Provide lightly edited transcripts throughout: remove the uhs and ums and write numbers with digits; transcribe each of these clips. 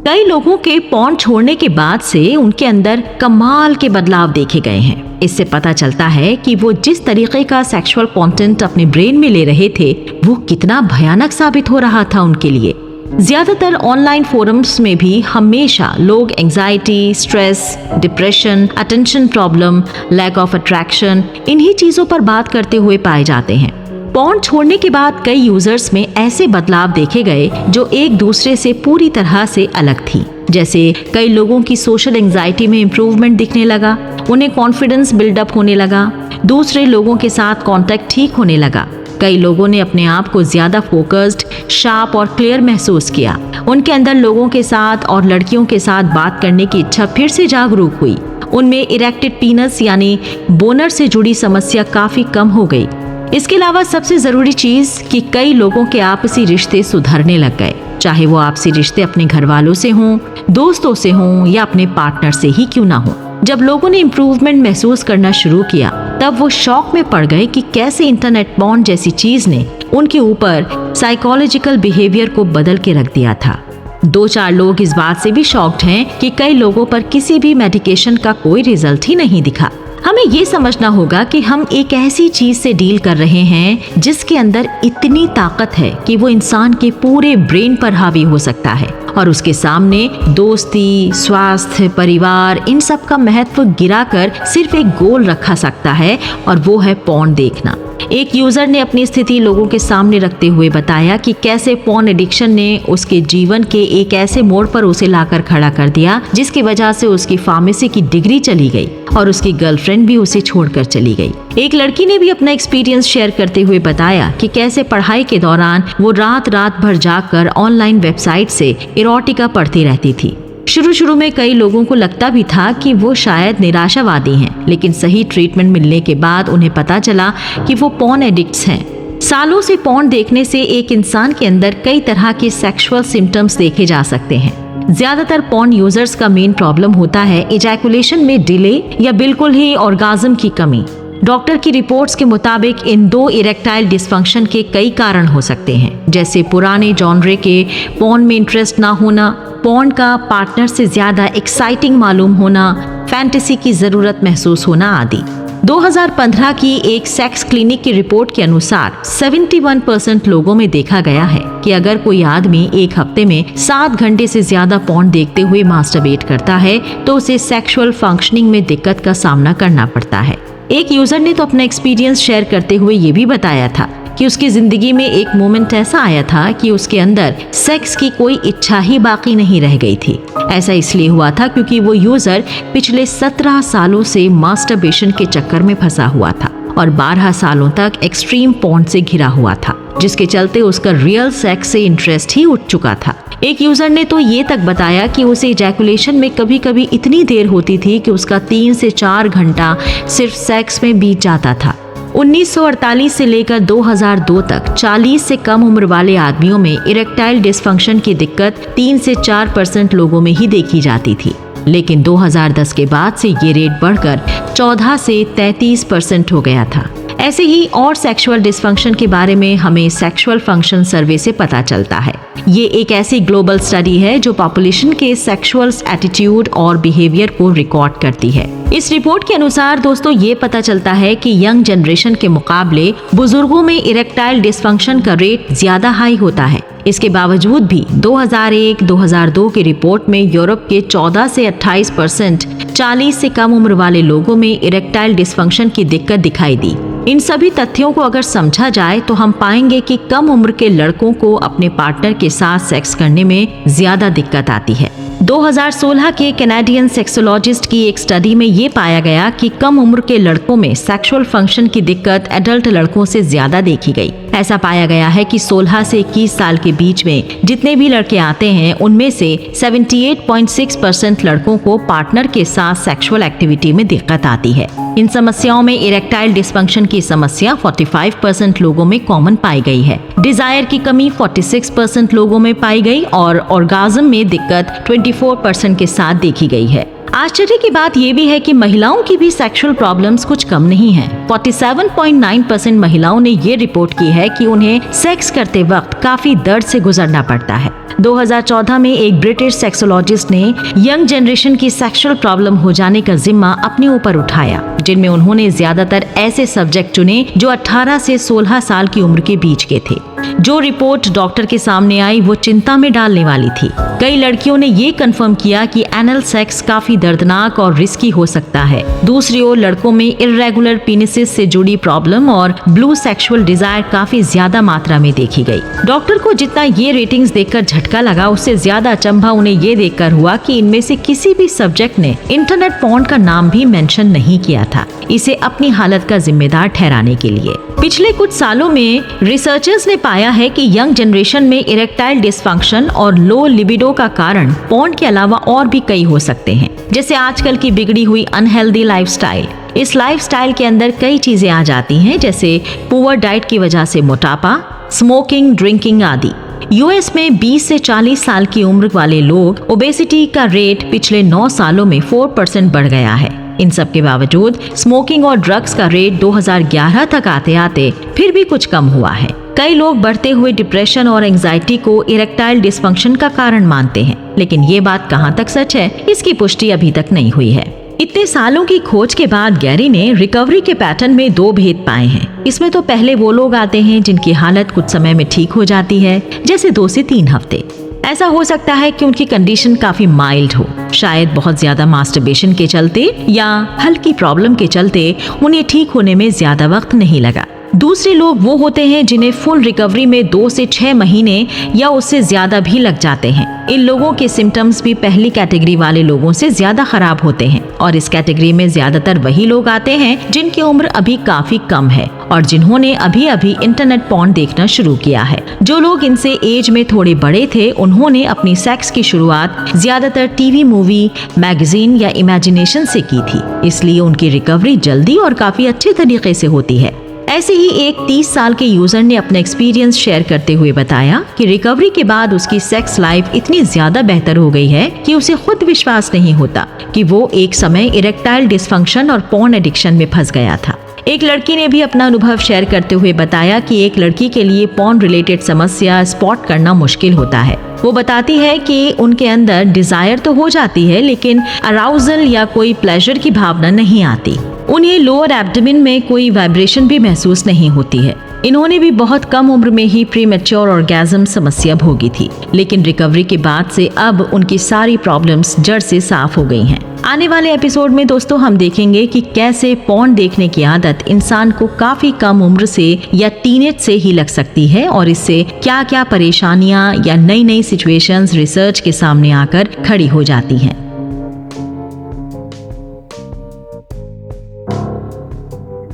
कई लोगों के पॉर्न छोड़ने के बाद से उनके अंदर कमाल के बदलाव देखे गए हैं। इससे पता चलता है कि वो जिस तरीके का सेक्सुअल कंटेंट अपने ब्रेन में ले रहे थे वो कितना भयानक साबित हो रहा था उनके लिए। ज्यादातर ऑनलाइन फोरम्स में भी हमेशा लोग anxiety, stress, depression, attention problem, lack of attraction, इन्हीं चीजों पर बात करते हुए पाए जाते हैं। पॉर्न छोड़ने के बाद कई यूजर्स में ऐसे बदलाव देखे गए जो एक दूसरे से पूरी तरह से अलग थी। जैसे कई लोगों की सोशल एंजाइटी में इम्प्रूवमेंट दिखने लगा, उन्हें कॉन्फिडेंस बिल्डअप होने लगा, दूसरे लोगों के साथ कांटेक्ट ठीक होने लगा। कई लोगों ने अपने आप को ज्यादा फोकस्ड, शार्प और क्लियर महसूस किया। उनके अंदर लोगों के साथ और लड़कियों के साथ बात करने की इच्छा फिर से जागरूक हुई। उनमें इरेक्टेड पीनस यानी बोनर से जुड़ी समस्या काफी कम हो गई। इसके अलावा सबसे जरूरी चीज कि कई लोगों के आपसी रिश्ते सुधरने लग गए, चाहे वो आपसी रिश्ते अपने घर वालों से हों, दोस्तों से हों या अपने पार्टनर से ही क्यों ना हो। जब लोगों ने इम्प्रूवमेंट महसूस करना शुरू किया तब वो शॉक में पड़ गए कि कैसे इंटरनेट पॉर्न जैसी चीज ने उनके ऊपर साइकोलॉजिकल बिहेवियर को बदल के रख दिया था। 2-4 लोग इस बात से भी शॉक्ड हैं कि कई लोगों पर किसी भी मेडिकेशन का कोई रिजल्ट ही नहीं दिखा। हमें ये समझना होगा कि हम एक ऐसी चीज से डील कर रहे हैं जिसके अंदर इतनी ताकत है कि वो इंसान के पूरे ब्रेन पर हावी हो सकता है और उसके सामने दोस्ती, स्वास्थ्य, परिवार, इन सब का महत्व गिराकर सिर्फ एक गोल रखा सकता है और वो है पॉर्न देखना। एक यूजर ने अपनी स्थिति लोगों के सामने रखते हुए बताया कि कैसे पॉर्न एडिक्शन ने उसके जीवन के एक ऐसे मोड़ पर उसे लाकर खड़ा कर दिया जिसकी वजह से उसकी फार्मेसी की डिग्री चली गई और उसकी गर्लफ्रेंड भी उसे छोड़कर चली गई। एक लड़की ने भी अपना एक्सपीरियंस शेयर करते हुए बताया कि कैसे पढ़ाई के दौरान वो रात भर जाकर ऑनलाइन वेबसाइट से इरोटिका पढ़ती रहती थी। शुरू में कई लोगों को लगता भी था कि वो शायद निराशावादी हैं, लेकिन सही ट्रीटमेंट मिलने के बाद उन्हें पता चला कि वो पॉर्न एडिक्ट्स हैं। सालों से पॉर्न देखने से एक इंसान के अंदर कई तरह के सेक्सुअल सिम्टम्स देखे जा सकते हैं। ज्यादातर पॉर्न यूजर्स का मेन प्रॉब्लम होता है इजैकुलेशन में डिले या बिल्कुल ही ऑर्गाज्म की कमी। डॉक्टर की रिपोर्ट्स के मुताबिक इन 2 इरेक्टाइल डिसफंक्शन के कई कारण हो सकते हैं, जैसे पुराने जॉनरे के पॉर्न में इंटरेस्ट ना होना, पॉर्न का पार्टनर से ज्यादा एक्साइटिंग मालूम होना, फैंटेसी की जरूरत महसूस होना आदि। 2015 की एक सेक्स क्लिनिक की रिपोर्ट के अनुसार 71% लोगों में देखा गया है कि अगर कोई आदमी एक हफ्ते में 7 घंटे से ज्यादा पॉर्न देखते हुए मास्टरबेट करता है तो उसे सेक्सुअल फंक्शनिंग में दिक्कत का सामना करना पड़ता है। एक यूजर ने तो अपना एक्सपीरियंस शेयर करते हुए ये भी बताया था कि उसकी जिंदगी में एक मोमेंट ऐसा आया था कि उसके अंदर सेक्स की कोई इच्छा ही बाकी नहीं रह गई थी। ऐसा इसलिए हुआ था क्योंकि वो यूजर पिछले 17 सालों से मास्टरबेशन के चक्कर में फंसा हुआ था और 12 सालों तक एक्सट्रीम पॉर्न से घिरा हुआ था, जिसके चलते उसका रियल सेक्स से इंटरेस्ट ही उठ चुका था। एक यूजर ने तो ये तक बताया कि उसे इजैकुलेशन में कभी कभी इतनी देर होती थी कि उसका 3 से 4 घंटा सिर्फ सेक्स में बीत जाता था। 1948 से लेकर 2002 तक 40 से कम उम्र वाले आदमियों में इरेक्टाइल डिसफंक्शन की दिक्कत 3 से 4% लोगों में ही देखी जाती थी, लेकिन 2010 के बाद से ये रेट बढ़कर 14 से 33% हो गया था। ऐसे ही और सेक्सुअल डिसफंक्शन के बारे में हमें सेक्सुअल फंक्शन सर्वे से पता चलता है। ये एक ऐसी ग्लोबल स्टडी है जो पॉपुलेशन के सेक्सुअल एटीट्यूड और बिहेवियर को रिकॉर्ड करती है। इस रिपोर्ट के अनुसार दोस्तों ये पता चलता है कि यंग जनरेशन के मुकाबले बुजुर्गों में इरेक्टाइल डिसफंक्शन का रेट ज्यादा हाई होता है। इसके बावजूद भी 2001-2002 की रिपोर्ट में यूरोप के 14 से 28% 40 से कम उम्र वाले लोगों में इरेक्टाइल डिसफंक्शन की दिक्कत दिखाई दी। इन सभी तथ्यों को अगर समझा जाए तो हम पाएंगे कि कम उम्र के लड़कों को अपने पार्टनर के साथ सेक्स करने में ज्यादा दिक्कत आती है। 2016 के कैनेडियन सेक्सोलॉजिस्ट की एक स्टडी में ये पाया गया कि कम उम्र के लड़कों में सेक्सुअल फंक्शन की दिक्कत एडल्ट लड़कों से ज्यादा देखी गई। ऐसा पाया गया है कि 16 से 21 साल के बीच में जितने भी लड़के आते हैं उनमें से 78.6% लड़कों को पार्टनर के साथ सेक्सुअल एक्टिविटी में दिक्कत आती है। इन समस्याओं में इरेक्टाइल डिसफंक्शन की समस्या 45% लोगों में कॉमन पाई गई है। डिजायर की कमी 46% लोगों में पाई गई और ऑर्गाज्म में दिक्कत 24% के साथ देखी गई है। आश्चर्य की बात यह भी है कि महिलाओं की भी सेक्सुअल प्रॉब्लम्स कुछ कम नहीं हैं। 47.9% महिलाओं ने ये रिपोर्ट की है कि उन्हें सेक्स करते वक्त काफी दर्द से गुजरना पड़ता है। 2014 में एक ब्रिटिश सेक्सोलॉजिस्ट ने यंग जनरेशन की सेक्सुअल प्रॉब्लम हो जाने का जिम्मा अपने ऊपर उठाया, जिनमें उन्होंने ज्यादातर ऐसे सब्जेक्ट चुने जो 18 से 16 साल की उम्र के बीच के थे। जो रिपोर्ट डॉक्टर के सामने आई वो चिंता में डालने वाली थी। कई लड़कियों ने ये कंफर्म किया कि एनल सेक्स काफी दर्दनाक और रिस्की हो सकता है। दूसरी ओर लड़कों में इर्रेगुलर पेनिसेस से जुड़ी प्रॉब्लम और ब्लू सेक्सुअल डिजायर काफी ज्यादा मात्रा में देखी गई। डॉक्टर को जितना ये रेटिंग्स देखकर झटका लगा, उससे ज्यादा अचंभा उन्हें ये देखकर हुआ कि इनमें से किसी भी सब्जेक्ट ने इंटरनेट पॉर्न का नाम भी मेंशन नहीं किया था, इसे अपनी हालत का जिम्मेदार ठहराने के लिए। पिछले कुछ सालों में रिसर्चर्स ने पाया है कि यंग जनरेशन में इरेक्टाइल डिसफंक्शन और लो लिबिडो का कारण पॉर्न के अलावा और भी कई हो सकते हैं, जैसे आजकल की बिगड़ी हुई अनहेल्दी लाइफस्टाइल। इस लाइफस्टाइल के अंदर कई चीजें आ जाती हैं, जैसे पुअर डाइट की वजह से मोटापा, स्मोकिंग, ड्रिंकिंग आदि। यूएस में 20 से 40 साल की उम्र वाले लोग ओबेसिटी का रेट पिछले 9 सालों में 4% बढ़ गया है। इन सब के बावजूद स्मोकिंग और ड्रग्स का रेट 2011 तक आते आते फिर भी कुछ कम हुआ है। कई लोग बढ़ते हुए डिप्रेशन और एंजाइटी को इरेक्टाइल डिसफंक्शन का कारण मानते हैं, लेकिन ये बात कहाँ तक सच है, इसकी पुष्टि अभी तक नहीं हुई है। इतने सालों की खोज के बाद गैरी ने रिकवरी के पैटर्न में 2 भेद पाए हैं। इसमें तो पहले वो लोग आते हैं जिनकी हालत कुछ समय में ठीक हो जाती है, जैसे 2 से 3 हफ्ते। ऐसा हो सकता है कि उनकी कंडीशन काफी माइल्ड हो, शायद बहुत ज्यादा मास्टरबेशन के चलते या हल्की प्रॉब्लम के चलते उन्हें ठीक होने में ज्यादा वक्त नहीं लगा। दूसरे लोग वो होते हैं जिन्हें फुल रिकवरी में 2 से 6 महीने या उससे ज्यादा भी लग जाते हैं। इन लोगों के सिम्टम्स भी पहली कैटेगरी वाले लोगों से ज्यादा खराब होते हैं, और इस कैटेगरी में ज्यादातर वही लोग आते हैं जिनकी उम्र अभी काफी कम है और जिन्होंने अभी अभी इंटरनेट पॉर्न देखना शुरू किया है। जो लोग इनसे एज में थोड़े बड़े थे, उन्होंने अपनी सेक्स की शुरुआत ज्यादातर टीवी, मूवी, मैगजीन या इमेजिनेशन से की थी, इसलिए उनकी रिकवरी जल्दी और काफी अच्छे तरीके से होती है। ऐसे ही एक 30 साल के यूजर ने अपना एक्सपीरियंस शेयर करते हुए बताया कि रिकवरी के बाद उसकी सेक्स लाइफ इतनी ज्यादा बेहतर हो गई है कि उसे खुद विश्वास नहीं होता कि वो एक समय इरेक्टाइल डिसफंक्शन और पॉर्न एडिक्शन में फंस गया था। एक लड़की ने भी अपना अनुभव शेयर करते हुए बताया कि एक लड़की के लिए पॉर्न रिलेटेड समस्या स्पॉट करना मुश्किल होता है। वो बताती है कि उनके अंदर डिजायर तो हो जाती है, लेकिन अराउजल या कोई प्लेजर की भावना नहीं आती। उन्हें लोअर एब्डोमेन में कोई वाइब्रेशन भी महसूस नहीं होती है। इन्होंने भी बहुत कम उम्र में ही प्रीमेच्योर ऑर्गेज़म समस्या भोगी थी, लेकिन रिकवरी के बाद से अब उनकी सारी प्रॉब्लम्स जड़ से साफ हो गई हैं। आने वाले एपिसोड में दोस्तों हम देखेंगे कि कैसे पॉर्न देखने की आदत इंसान को काफी कम उम्र से या टीनेज से ही लग सकती है और इससे क्या क्या परेशानियां या नई नई सिचुएशंस रिसर्च के सामने आकर खड़ी हो जाती हैं।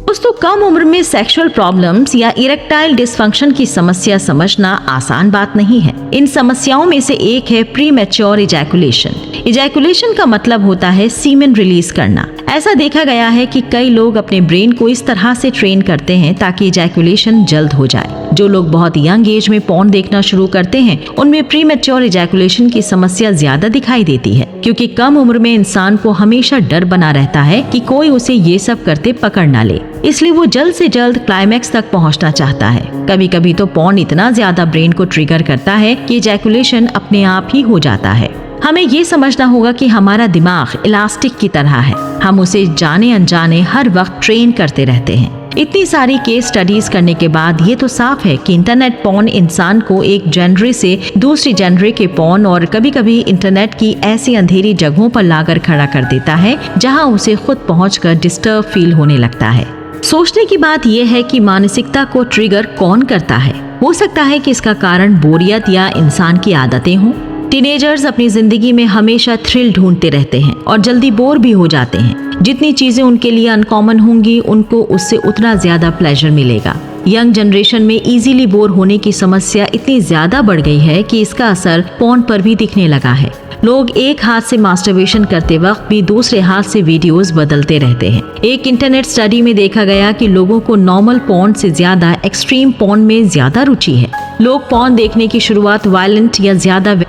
दोस्तों, कम उम्र में सेक्सुअल प्रॉब्लम्स या इरेक्टाइल डिसफंक्शन की समस्या समझना आसान बात नहीं है। इन समस्याओं में से एक है प्रीमेच्योर इजैकुलेशन। इजैकुलेशन का मतलब होता है सीमेन रिलीज करना। ऐसा देखा गया है कि कई लोग अपने ब्रेन को इस तरह से ट्रेन करते हैं ताकि इजैकुलेशन जल्द हो जाए। जो लोग बहुत यंग एज में पॉर्न देखना शुरू करते हैं, उनमें प्रीमेच्योर इजैकुलेशन की समस्या ज्यादा दिखाई देती है, क्योंकि कम उम्र में इंसान को हमेशा डर बना रहता है कि कोई उसे ये सब करते पकड़ ना ले, इसलिए वो जल्द से जल्द क्लाइमैक्स तक पहुंचना चाहता है। कभी कभी तो पॉर्न इतना ज्यादा ब्रेन को ट्रिगर करता है कि इजैकुलेशन अपने आप ही हो जाता है। हमें ये समझना होगा कि हमारा दिमाग इलास्टिक की तरह है, हम उसे जाने अनजाने हर वक्त ट्रेन करते रहते हैं। इतनी सारी केस स्टडीज करने के बाद ये तो साफ है कि इंटरनेट पॉर्न इंसान को एक जेंडरे से दूसरी जेंडरे के पॉर्न और कभी कभी इंटरनेट की ऐसी अंधेरी जगहों पर लाकर खड़ा कर देता है जहां उसे खुद पहुंचकर डिस्टर्ब फील होने लगता है। सोचने की बात यह है कि मानसिकता को ट्रिगर कौन करता है। हो सकता है कि इसका कारण बोरियत या इंसान की आदतें हों। टीनेजर्स अपनी जिंदगी में हमेशा थ्रिल ढूंढते रहते हैं और जल्दी बोर भी हो जाते हैं। जितनी चीजें उनके लिए अनकॉमन होंगी, उनको उससे उतना ज्यादा प्लेजर मिलेगा। यंग जनरेशन में इजीली बोर होने की समस्या इतनी ज्यादा बढ़ गई है कि इसका असर पॉर्न पर भी दिखने लगा है। लोग एक हाथ से मास्टरबेशन करते वक्त भी दूसरे हाथ से वीडियोस बदलते रहते हैं। एक इंटरनेट स्टडी में देखा गया कि लोगों को नॉर्मल पॉर्न से ज्यादा एक्सट्रीम पॉर्न में ज्यादा रुचि है। लोग पॉर्न देखने की शुरुआत वायलेंट या ज्यादा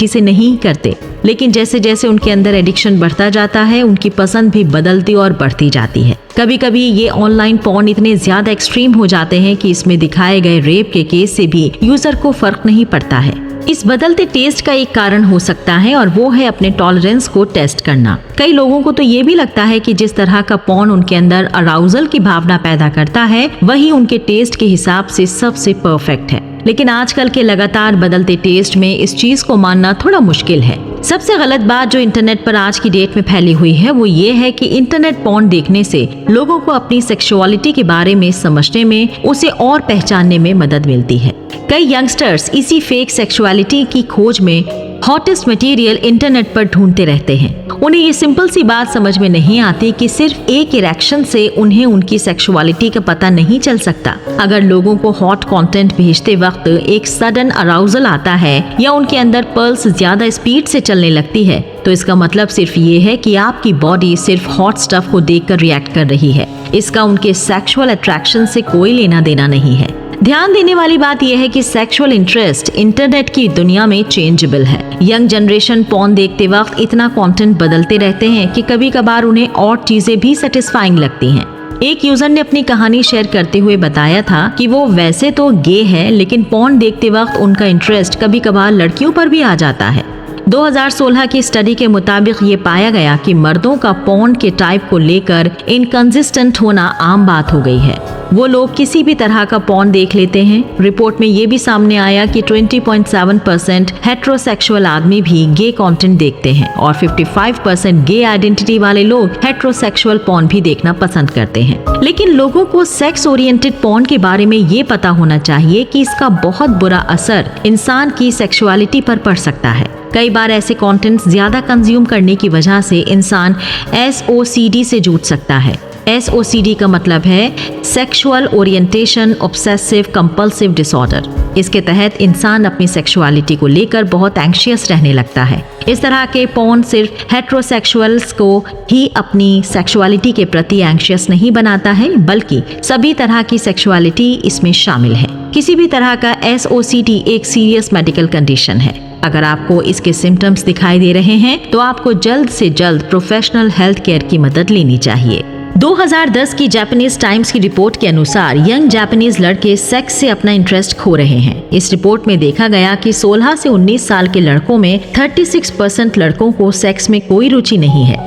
सख्ती से नहीं करते, लेकिन जैसे जैसे उनके अंदर एडिक्शन बढ़ता जाता है, उनकी पसंद भी बदलती और बढ़ती जाती है। कभी कभी ये ऑनलाइन पॉर्न इतने ज्यादा एक्सट्रीम हो जाते हैं कि इसमें दिखाए गए रेप के केस से भी यूजर को फर्क नहीं पड़ता है। इस बदलते टेस्ट का एक कारण हो सकता है और वो है अपने टॉलरेंस को टेस्ट करना। कई लोगों को तो ये भी लगता है कि जिस तरह का पॉर्न उनके अंदर अराउजल की भावना पैदा करता है, वही उनके टेस्ट के हिसाब से सबसे परफेक्ट है। लेकिन आजकल के लगातार बदलते टेस्ट में इस चीज को मानना थोड़ा मुश्किल है। सबसे गलत बात जो इंटरनेट पर आज की डेट में फैली हुई है वो ये है कि इंटरनेट पॉर्न देखने से लोगों को अपनी सेक्सुअलिटी के बारे में समझने में, उसे और पहचानने में मदद मिलती है। कई यंगस्टर्स इसी फेक सेक्सुअलिटी की खोज में हॉटेस्ट मटेरियल इंटरनेट पर ढूंढते रहते हैं। उन्हें ये सिंपल सी बात समझ में नहीं आती कि सिर्फ एक इरेक्शन से उन्हें उनकी सेक्सुअलिटी का पता नहीं चल सकता। अगर लोगों को हॉट कंटेंट भेजते वक्त एक सडन अराउजल आता है या उनके अंदर पल्स ज्यादा स्पीड से चलने लगती है, तो इसका मतलब सिर्फ ये है कि आपकी बॉडी सिर्फ हॉट स्टफ को देखकर रिएक्ट कर रही है। इसका उनके सेक्सुअल अट्रैक्शन से कोई लेना देना नहीं है। ध्यान देने वाली बात यह है कि सेक्सुअल इंटरेस्ट इंटरनेट की दुनिया में चेंजेबल है। यंग जनरेशन पॉर्न देखते वक्त इतना कंटेंट बदलते रहते हैं कि कभी कभार उन्हें और चीजें भी सेटिस्फाइंग लगती हैं। एक यूजर ने अपनी कहानी शेयर करते हुए बताया था कि वो वैसे तो गे है, लेकिन पॉर्न देखते वक्त उनका इंटरेस्ट कभी कभार लड़कियों पर भी आ जाता है। 2016 की स्टडी के मुताबिक ये पाया गया कि मर्दों का पॉर्न के टाइप को लेकर इनकंसिस्टेंट होना आम बात हो गई है। वो लोग किसी भी तरह का पॉर्न देख लेते हैं। रिपोर्ट में ये भी सामने आया कि 20.7% हेट्रोसेक्सुअल आदमी भी गे कंटेंट देखते हैं और 55% गे आइडेंटिटी वाले लोग हेट्रोसेक्सुअल पॉर्न भी देखना पसंद करते हैं। लेकिन लोगों को सेक्स ओरिएंटेड पॉर्न के बारे में ये पता होना चाहिए कि इसका बहुत बुरा असर इंसान की सेक्सुअलिटी पर पड़ सकता है। कई बार ऐसे कंटेंट्स ज्यादा कंज्यूम करने की वजह से इंसान SOCD से जूझ सकता है। SOCD का मतलब है sexual orientation obsessive compulsive disorder. इसके तहत इंसान अपनी सेक्सुअलिटी को लेकर बहुत एंग्शियस रहने लगता है। इस तरह के पॉर्न सिर्फ हेट्रोसेक्सुअल्स को ही अपनी सेक्सुअलिटी के प्रति एंग्शियस नहीं बनाता है, बल्कि सभी तरह की सेक्सुअलिटी इसमें शामिल है। किसी भी तरह का SOCD एक सीरियस मेडिकल कंडीशन है। अगर आपको इसके सिम्टम्स दिखाई दे रहे हैं तो आपको जल्द से जल्द प्रोफेशनल हेल्थ केयर की मदद लेनी चाहिए। 2010 की जापानीज टाइम्स की रिपोर्ट के अनुसार यंग जापानीज लड़के सेक्स से अपना इंटरेस्ट खो रहे हैं। इस रिपोर्ट में देखा गया कि 16 से 19 साल के लड़कों में 36% लड़कों को सेक्स में कोई रुचि नहीं है।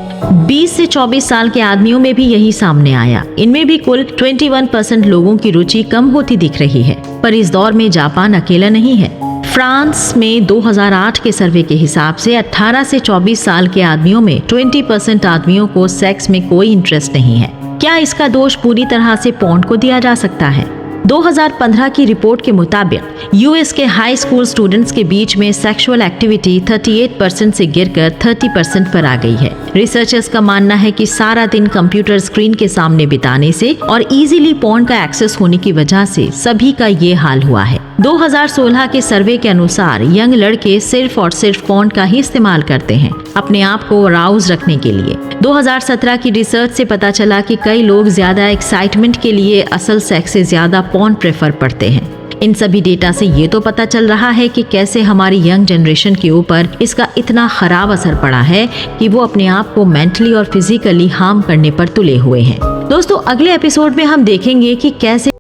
20 से 24 साल के आदमियों में भी यही सामने आया। इनमें भी कुल 21% लोगों की रुचि कम होती दिख रही है। पर इस दौर में जापान अकेला नहीं है। फ्रांस में 2008 के सर्वे के हिसाब से 18 से 24 साल के आदमियों में 20% आदमियों को सेक्स में कोई इंटरेस्ट नहीं है। क्या इसका दोष पूरी तरह से पॉर्न को दिया जा सकता है? 2015 की रिपोर्ट के मुताबिक यूएस के हाई स्कूल स्टूडेंट्स के बीच में सेक्सुअल एक्टिविटी 38% से गिरकर 30% पर आ गई है। रिसर्चर्स का मानना है कि सारा दिन कंप्यूटर स्क्रीन के सामने बिताने से और इजीली पॉर्न का एक्सेस होने की वजह से सभी का ये हाल हुआ है। 2016 के सर्वे के अनुसार यंग लड़के सिर्फ और सिर्फ पॉर्न का ही इस्तेमाल करते हैं अपने आप को अराउज रखने के लिए। 2017 की रिसर्च से पता चला कि कई लोग ज्यादा एक्साइटमेंट के लिए असल सेक्स से ज्यादा पॉर्न प्रेफर करते हैं। इन सभी डेटा से ये तो पता चल रहा है कि कैसे हमारी यंग जनरेशन के ऊपर इसका इतना खराब असर पड़ा है कि वो अपने आप को मेंटली और फिजिकली हार्म करने पर तुले हुए हैं। दोस्तों, अगले एपिसोड में हम देखेंगे कि कैसे